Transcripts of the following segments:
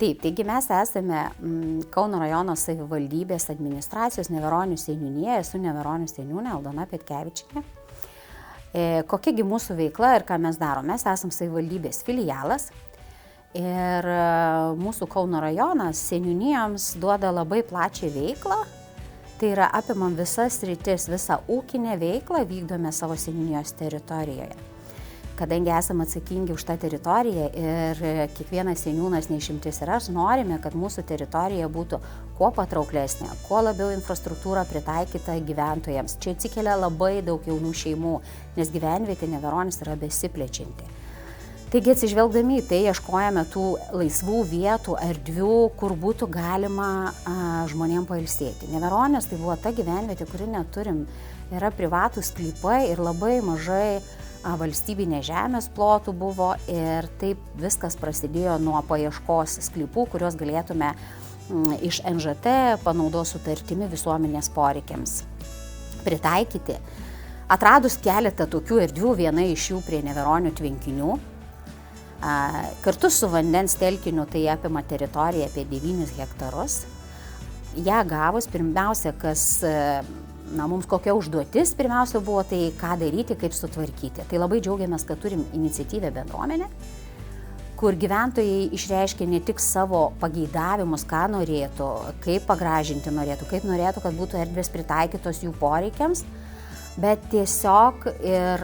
Taip, taigi mes esame Kauno rajono savivaldybės administracijos Neveronių seniūnija, esu Neveronių seniūnė Aldona Petkevičienė. Kokiagi mūsų veikla ir ką mes darome? Mes esame savivaldybės filialas ir mūsų Kauno rajonas seniūnijoms duoda labai plačią veiklą. Tai yra apimam visas sritis, visą ūkinę veiklą vykdome savo seniūnijos teritorijoje. Kadangi esame atsakingi už tą teritoriją ir kiekvienas seniūnas neišimtis ir aš norime, kad mūsų teritorija būtų kuo patrauklesnė, kuo labiau infrastruktūra pritaikyta gyventojams. Čia atsikelia labai daug jaunų šeimų, nes gyvenvietė Neveronis yra besiplečianti. Taigi atsižvelgdami į tai ieškojame tų laisvų vietų, erdvių, kur būtų galima žmonėm pailsėti. Neveronis tai buvo ta gyvenvietė, kuri neturim, yra privatūs sklypai ir labai mažai valstybinės žemės plotų buvo ir taip viskas prasidėjo nuo paieškos sklypų, kuriuos galėtume iš NŽT panaudos sutartimi visuomenės poreikiams pritaikyti. Atradus keletą tokių erdvių, viena iš jų prie Neveronių tvenkinių, kartu su vandens telkiniu tai apima teritoriją apie 9 hektarus. Ja gavus, pirmiausia, mums kokia užduotis pirmiausia buvo, tai ką daryti, kaip sutvarkyti. Tai labai džiaugiamės, kad turim iniciatyvę bendruomenę, kur gyventojai išreiškia ne tik savo pageidavimus, ką norėtų, kaip pagražinti norėtų, kaip norėtų, kad būtų erdvės pritaikytos jų poreikiams, bet tiesiog ir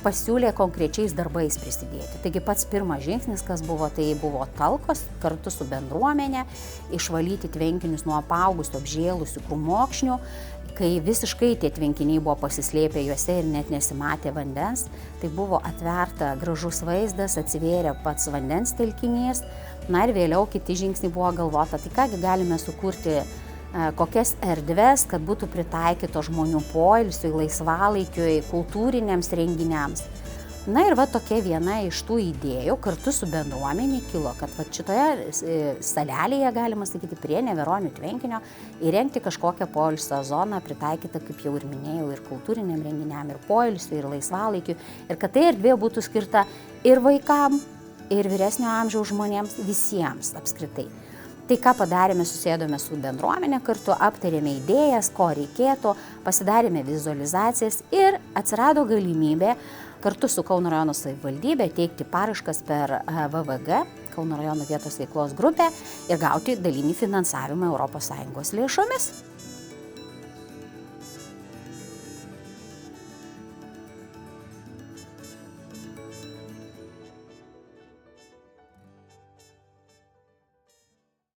pasiūlė konkrečiais darbais prisidėti. Taigi pats pirmas žingsnis, kas buvo, tai buvo talkos kartu su bendruomenė, išvalyti tvenkinius nuo apaugusių, apžėlusių krūmokšnių, kai visiškai tie tvenkiniai buvo pasislėpę juose ir net nesimatė vandens, tai buvo atverta gražus vaizdas, atsivėrė pats vandens telkinys, na ir vėliau kiti žingsniai buvo galvota, tai kągi galime sukurti kokias erdves, kad būtų pritaikyto žmonių poilsiui, laisvalaikiui, kultūriniams renginiams. Na ir tokia viena iš tų idėjų kartu su bendruomenė kilo, kad šitoje salelėje, galima sakyti, prie Neveronių tvenkinio įrengti kažkokią poilsio zoną, pritaikytą, kaip jau ir minėjau, ir kultūriniam renginiam, ir poilsiui, ir laisvalaikiui, ir kad tai erdvė būtų skirta ir vaikam, ir vyresnio amžiaus žmonėms, visiems apskritai. Tai ką padarėme, susėdome su bendruomenė kartu, aptarėme idėjas, ko reikėtų, pasidarėme vizualizacijas ir atsirado galimybė kartu su Kauno rajono savivaldybė teikti paraiškas per VVG, Kauno rajono vietos veiklos grupę, ir gauti dalinį finansavimą ES lėšomis.